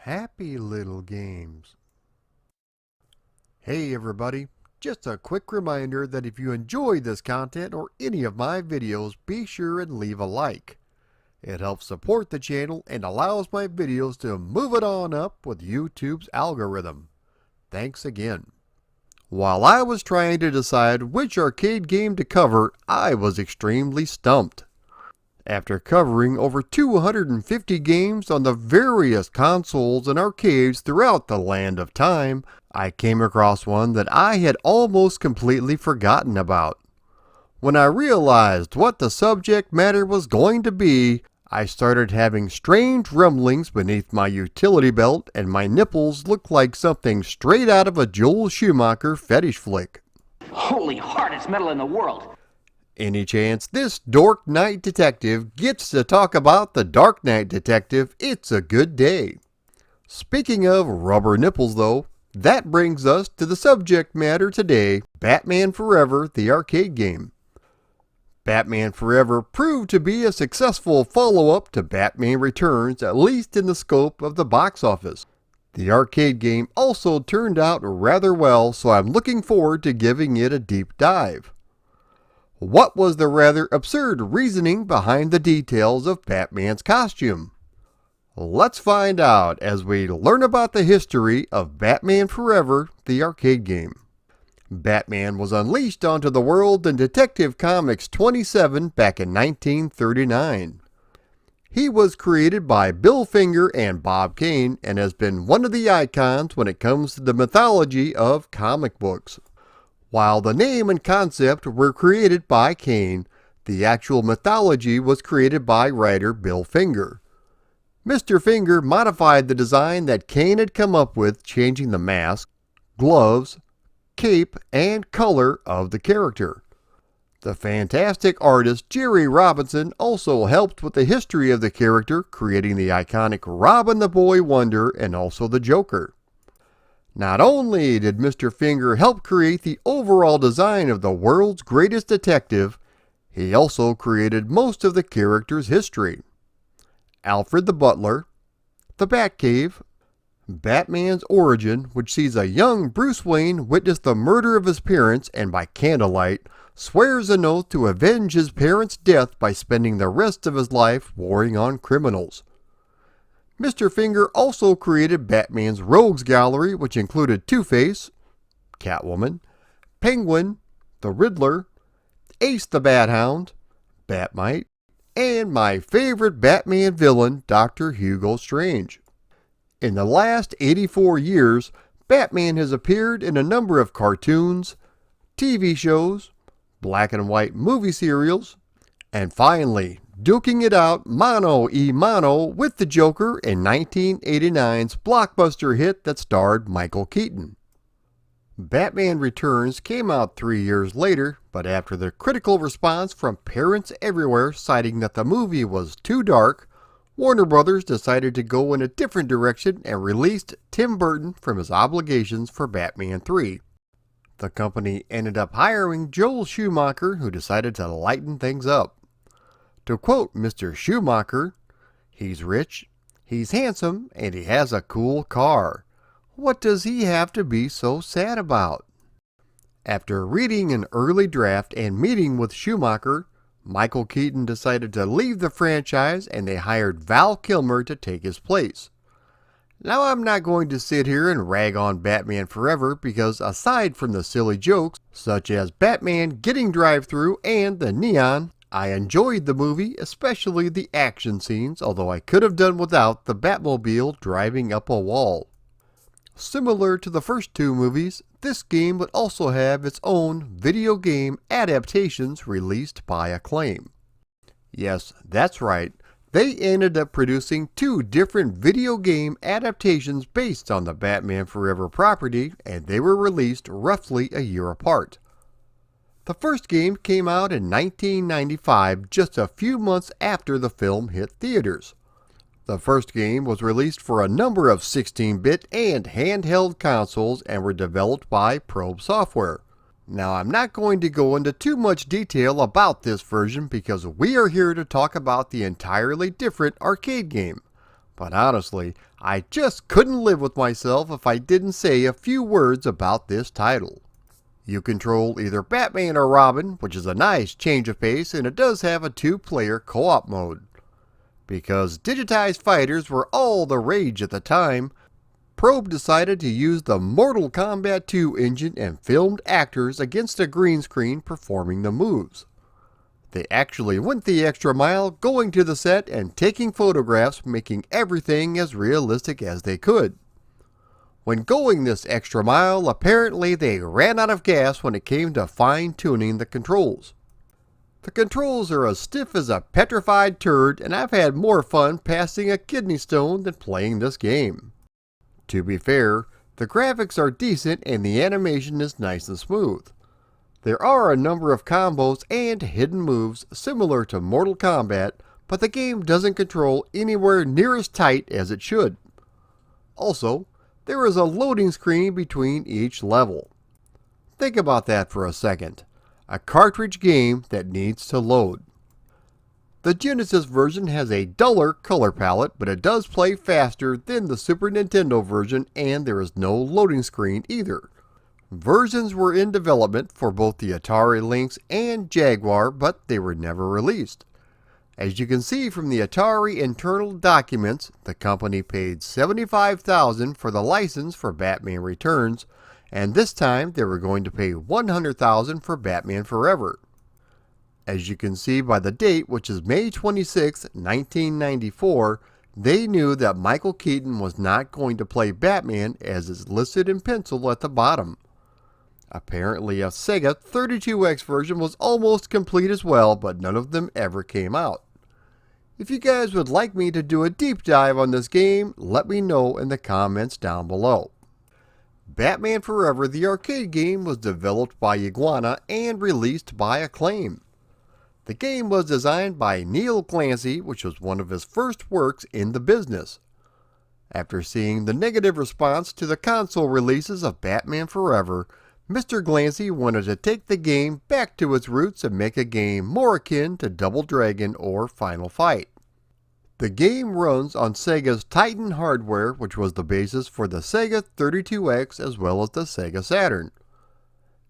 Happy little games. Hey everybody, just a quick reminder that if you enjoyed this content or any of my videos, be sure and leave a like. It helps support the channel and allows my videos to move it on up with YouTube's algorithm. Thanks again. While I was trying to decide which arcade game to cover, I was extremely stumped. After covering over 250 games on the various consoles and arcades throughout the land of time, I came across one that I had almost completely forgotten about. When I realized what the subject matter was going to be, I started having strange rumblings beneath my utility belt and my nipples looked like something straight out of a Joel Schumacher fetish flick. Holy hardest metal in the world! Any chance this Dork Knight Detective gets to talk about the Dark Knight Detective, it's a good day. Speaking of rubber nipples though, that brings us to the subject matter today, Batman Forever, the arcade game. Batman Forever proved to be a successful follow-up to Batman Returns, at least in the scope of the box office. The arcade game also turned out rather well, so I'm looking forward to giving it a deep dive. What was the rather absurd reasoning behind the details of Batman's costume? Let's find out as we learn about the history of Batman Forever, the arcade game. Batman was unleashed onto the world in Detective Comics 27 back in 1939. He was created by Bill Finger and Bob Kane and has been one of the icons when it comes to the mythology of comic books. While the name and concept were created by Kane, the actual mythology was created by writer Bill Finger. Mr. Finger modified the design that Kane had come up with, changing the mask, gloves, cape, and color of the character. The fantastic artist Jerry Robinson also helped with the history of the character, creating the iconic Robin the Boy Wonder and also the Joker. Not only did Mr. Finger help create the overall design of the world's greatest detective, he also created most of the character's history. Alfred the Butler, the Batcave, Batman's origin, which sees a young Bruce Wayne witness the murder of his parents and by candlelight, swears an oath to avenge his parents' death by spending the rest of his life warring on criminals. Mr. Finger also created Batman's Rogues Gallery, which included Two-Face, Catwoman, Penguin, the Riddler, Ace the Bat Hound, Batmite, and my favorite Batman villain, Dr. Hugo Strange. In the last 84 years, Batman has appeared in a number of cartoons, TV shows, black and white movie serials, and finally, duking it out mano-a-mano with the Joker in 1989's blockbuster hit that starred Michael Keaton. Batman Returns came out 3 years later, but after the critical response from parents everywhere citing that the movie was too dark, Warner Brothers decided to go in a different direction and released Tim Burton from his obligations for Batman 3. The company ended up hiring Joel Schumacher, who decided to lighten things up. To quote Mr. Schumacher, "He's rich, he's handsome, and he has a cool car. What does he have to be so sad about?" After reading an early draft and meeting with Schumacher, Michael Keaton decided to leave the franchise and they hired Val Kilmer to take his place. Now I'm not going to sit here and rag on Batman Forever because aside from the silly jokes, such as Batman getting drive-thru and the neon, I enjoyed the movie, especially the action scenes, although I could have done without the Batmobile driving up a wall. Similar to the first two movies, this game would also have its own video game adaptations released by Acclaim. Yes, that's right. They ended up producing two different video game adaptations based on the Batman Forever property, and they were released roughly a year apart. The first game came out in 1995, just a few months after the film hit theaters. The first game was released for a number of 16-bit and handheld consoles and were developed by Probe Software. Now I'm not going to go into too much detail about this version because we are here to talk about the entirely different arcade game. But honestly, I just couldn't live with myself if I didn't say a few words about this title. You control either Batman or Robin, which is a nice change of pace, and it does have a 2-player co-op mode. Because digitized fighters were all the rage at the time, Probe decided to use the Mortal Kombat 2 engine and filmed actors against a green screen performing the moves. They actually went the extra mile, going to the set and taking photographs, making everything as realistic as they could. When going this extra mile, apparently they ran out of gas when it came to fine-tuning the controls. The controls are as stiff as a petrified turd, and I've had more fun passing a kidney stone than playing this game. To be fair, the graphics are decent and the animation is nice and smooth. There are a number of combos and hidden moves similar to Mortal Kombat, but the game doesn't control anywhere near as tight as it should. Also, there is a loading screen between each level. Think about that for a second. A cartridge game that needs to load. The Genesis version has a duller color palette, but it does play faster than the Super Nintendo version, and there is no loading screen either. Versions were in development for both the Atari Lynx and Jaguar, but they were never released. As you can see from the Atari internal documents, the company paid $75,000 for the license for Batman Returns, and this time they were going to pay $100,000 for Batman Forever. As you can see by the date, which is May 26, 1994, they knew that Michael Keaton was not going to play Batman as is listed in pencil at the bottom. Apparently a Sega 32X version was almost complete as well, but none of them ever came out. If you guys would like me to do a deep dive on this game, let me know in the comments down below. Batman Forever, the arcade game, was developed by Iguana and released by Acclaim. The game was designed by Neil Clancy, which was one of his first works in the business. After seeing the negative response to the console releases of Batman Forever, Mr. Clancy wanted to take the game back to its roots and make a game more akin to Double Dragon or Final Fight. The game runs on Sega's Titan hardware, which was the basis for the Sega 32X as well as the Sega Saturn.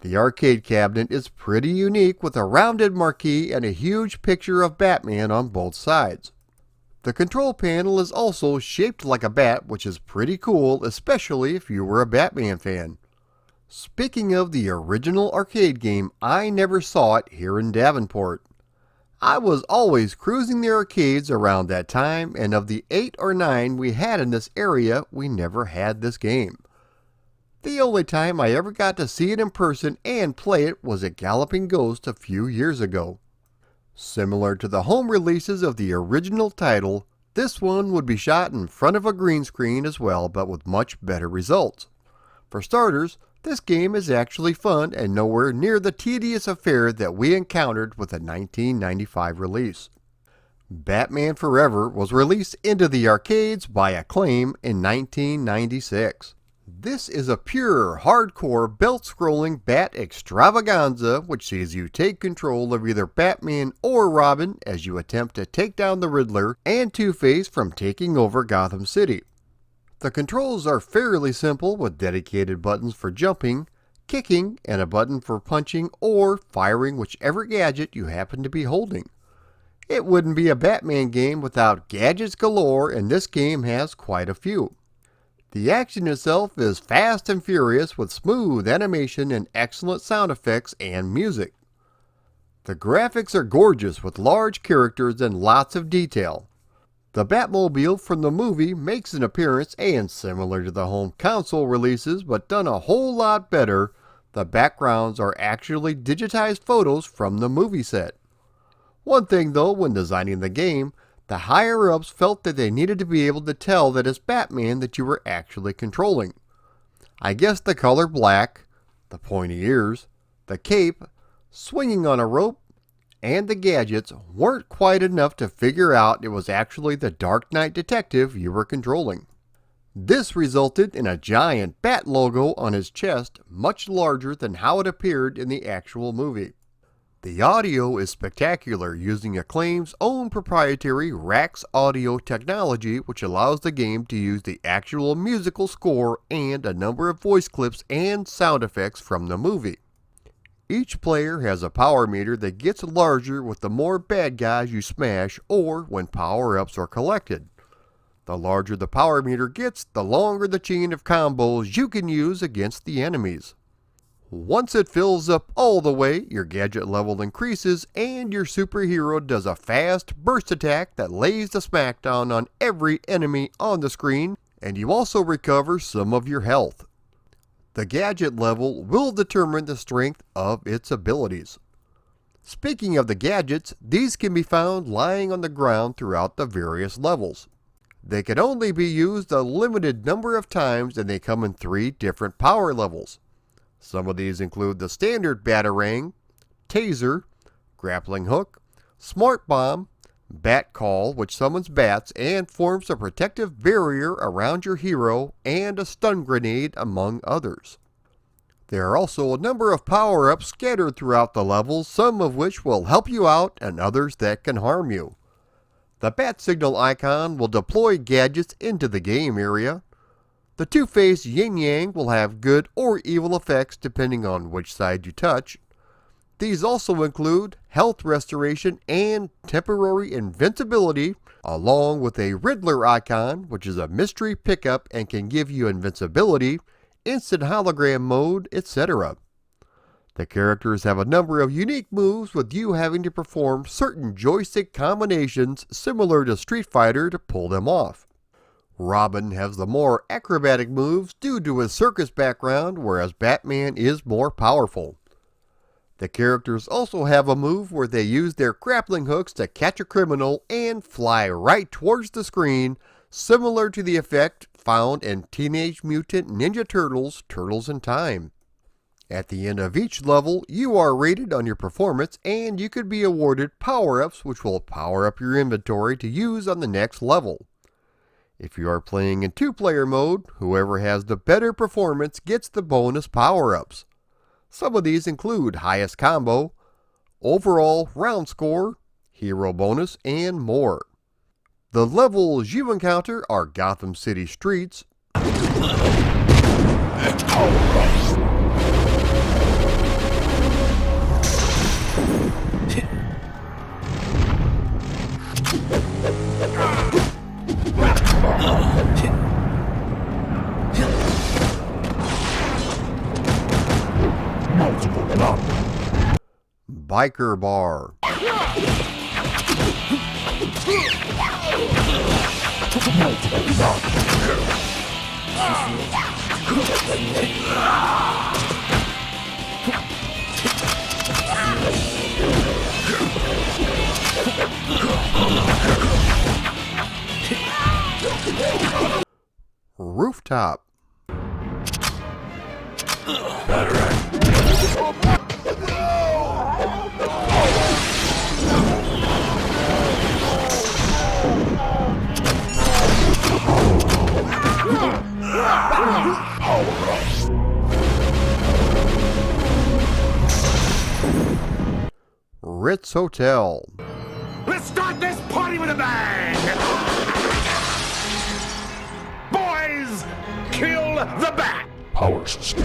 The arcade cabinet is pretty unique with a rounded marquee and a huge picture of Batman on both sides. The control panel is also shaped like a bat, which is pretty cool, especially if you were a Batman fan. Speaking of the original arcade game, I never saw it here in Davenport. I was always cruising the arcades around that time, and of the 8 or 9 we had in this area, we never had this game. The only time I ever got to see it in person and play it was at Galloping Ghost a few years ago. Similar to the home releases of the original title, this one would be shot in front of a green screen as well, but with much better results. For starters, this game is actually fun and nowhere near the tedious affair that we encountered with the 1995 release. Batman Forever was released into the arcades by Acclaim in 1996. This is a pure, hardcore, belt-scrolling bat extravaganza which sees you take control of either Batman or Robin as you attempt to take down the Riddler and Two-Face from taking over Gotham City. The controls are fairly simple with dedicated buttons for jumping, kicking, and a button for punching or firing whichever gadget you happen to be holding. It wouldn't be a Batman game without gadgets galore, and this game has quite a few. The action itself is fast and furious with smooth animation and excellent sound effects and music. The graphics are gorgeous with large characters and lots of detail. The Batmobile from the movie makes an appearance, and similar to the home console releases but done a whole lot better, the backgrounds are actually digitized photos from the movie set. One thing though, when designing the game, the higher-ups felt that they needed to be able to tell that it's Batman that you were actually controlling. I guess the color black, the pointy ears, the cape, swinging on a rope, and the gadgets weren't quite enough to figure out it was actually the Dark Knight detective you were controlling. This resulted in a giant bat logo on his chest, much larger than how it appeared in the actual movie. The audio is spectacular using Acclaim's own proprietary Rax audio technology, which allows the game to use the actual musical score and a number of voice clips and sound effects from the movie. Each player has a power meter that gets larger with the more bad guys you smash or when power-ups are collected. The larger the power meter gets, the longer the chain of combos you can use against the enemies. Once it fills up all the way, your gadget level increases and your superhero does a fast burst attack that lays the smackdown on every enemy on the screen, and you also recover some of your health. The gadget level will determine the strength of its abilities. Speaking of the gadgets, these can be found lying on the ground throughout the various levels. They can only be used a limited number of times and they come in 3 different power levels. Some of these include the standard Batarang, Taser, Grappling Hook, Smart Bomb, Bat Call, which summons bats and forms a protective barrier around your hero, and a stun grenade, among others. There are also a number of power-ups scattered throughout the levels, some of which will help you out and others that can harm you. The bat signal icon will deploy gadgets into the game area. The two-faced yin-yang will have good or evil effects depending on which side you touch. These also include health restoration and temporary invincibility, along with a Riddler icon, which is a mystery pickup and can give you invincibility, instant hologram mode, etc. The characters have a number of unique moves, with you having to perform certain joystick combinations similar to Street Fighter to pull them off. Robin has the more acrobatic moves due to his circus background, whereas Batman is more powerful. The characters also have a move where they use their grappling hooks to catch a criminal and fly right towards the screen, similar to the effect found in Teenage Mutant Ninja Turtles: Turtles in Time. At the end of each level, you are rated on your performance and you could be awarded power-ups which will power up your inventory to use on the next level. If you are playing in 2-player mode, whoever has the better performance gets the bonus power-ups. Some of these include highest combo, overall round score, hero bonus, and more. The levels you encounter are Gotham City streets, Biker Bar, Rooftop, Ritz Hotel, Let's start this party with a bang! Boys, kill the bat! Power system.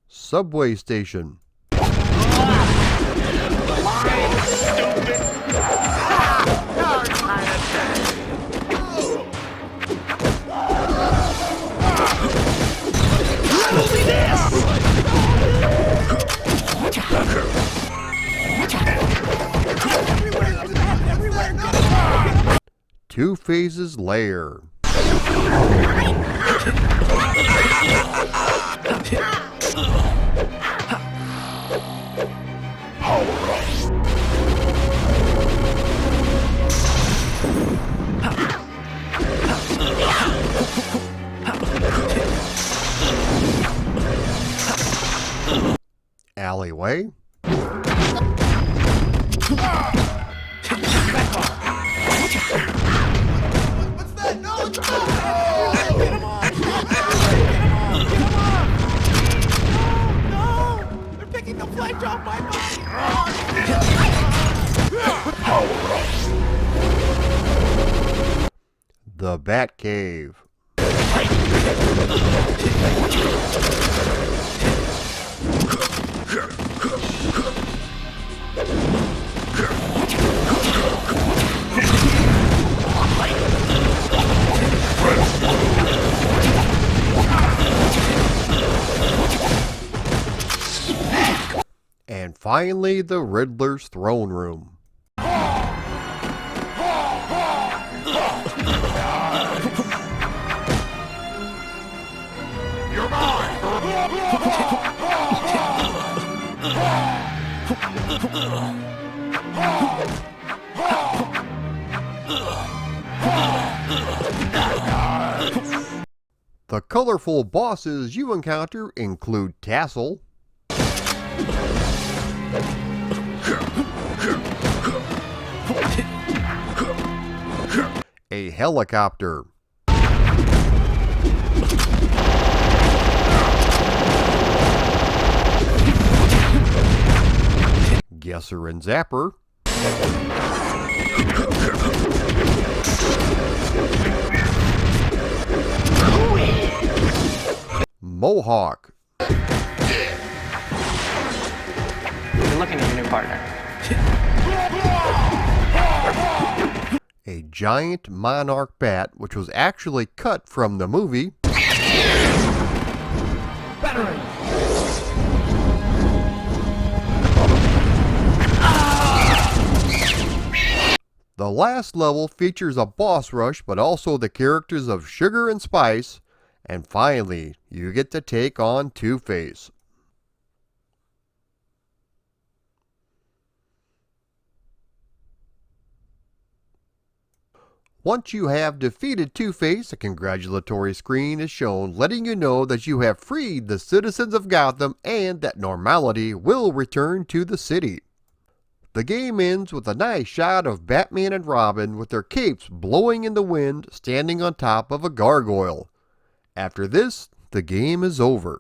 Subway Station, Two Phases Lair, Alley. Anyway, What's that? No, it's not! Get him on! Get him on! No! No! They're picking the flesh off my body! Power up. the Bat Cave. And finally, the Riddler's throne room. You're mine. The colorful bosses you encounter include Tassel, a helicopter, Guesser and Zapper, Mohawk, You're looking at your new partner. a giant monarch bat which was actually cut from the movie, The last level features a boss rush, but also the characters of Sugar and Spice, and finally, you get to take on Two-Face. Once you have defeated Two-Face, a congratulatory screen is shown letting you know that you have freed the citizens of Gotham and that normality will return to the city. The game ends with a nice shot of Batman and Robin with their capes blowing in the wind standing on top of a gargoyle. After this, the game is over.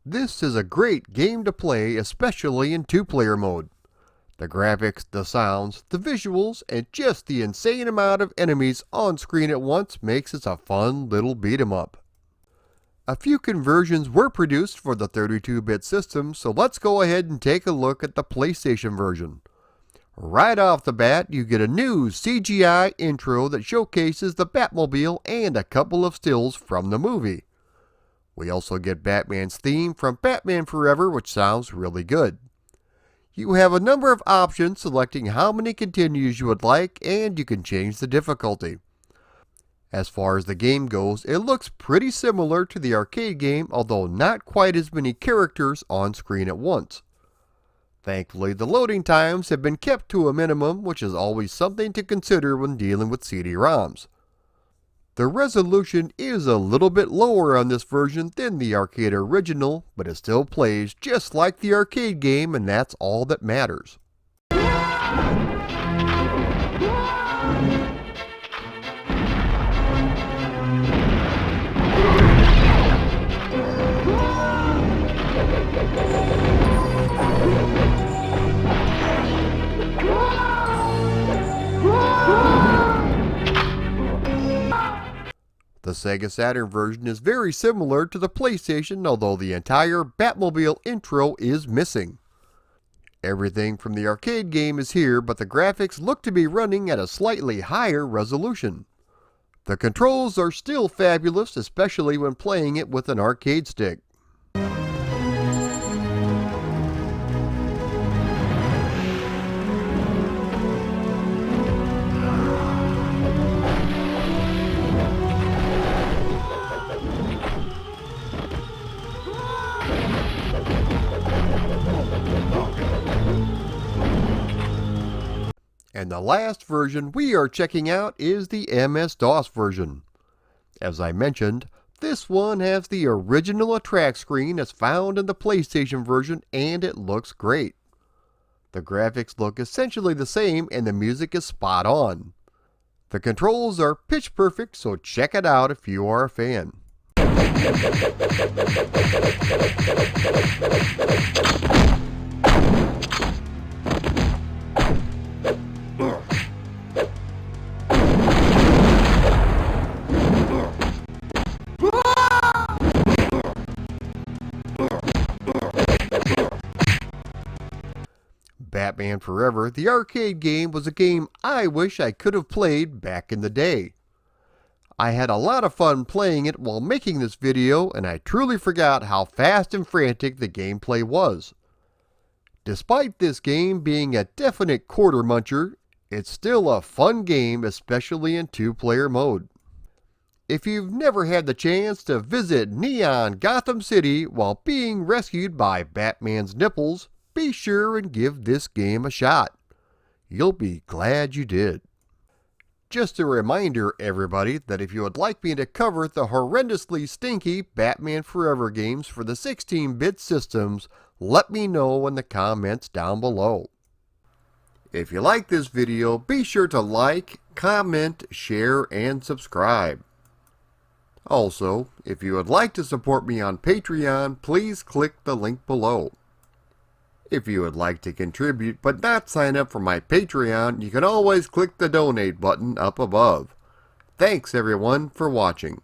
This is a great game to play, especially in two-player mode. The graphics, the sounds, the visuals, and just the insane amount of enemies on screen at once makes this a fun little beat 'em up. A few conversions were produced for the 32-bit system, so let's go ahead and take a look at the PlayStation version. Right off the bat, you get a new CGI intro that showcases the Batmobile and a couple of stills from the movie. We also get Batman's theme from Batman Forever, which sounds really good. You have a number of options selecting how many continues you would like, and you can change the difficulty. As far as the game goes, it looks pretty similar to the arcade game, although not quite as many characters on screen at once. Thankfully, the loading times have been kept to a minimum, which is always something to consider when dealing with CD-ROMs. The resolution is a little bit lower on this version than the arcade original, but it still plays just like the arcade game, and that's all that matters. The Sega Saturn version is very similar to the PlayStation, although the entire Batmobile intro is missing. Everything from the arcade game is here, but the graphics look to be running at a slightly higher resolution. The controls are still fabulous, especially when playing it with an arcade stick. And the last version we are checking out is the MS-DOS version. As I mentioned, this one has the original attract screen as found in the PlayStation version, and it looks great. The graphics look essentially the same and the music is spot on. The controls are pitch perfect, so check it out if you are a fan. Batman Forever, the arcade game, was a game I wish I could have played back in the day. I had a lot of fun playing it while making this video, and I truly forgot how fast and frantic the gameplay was. Despite this game being a definite quarter muncher, it's still a fun game, especially in two-player mode. If you've never had the chance to visit neon Gotham City while being rescued by Batman's nipples, be sure and give this game a shot. You'll be glad you did. Just a reminder, everybody, that if you would like me to cover the horrendously stinky Batman Forever games for the 16-bit systems, let me know in the comments down below. If you like this video, be sure to like, comment, share, and subscribe. Also, if you would like to support me on Patreon, please click the link below. If you would like to contribute but not sign up for my Patreon, you can always click the donate button up above. Thanks everyone for watching.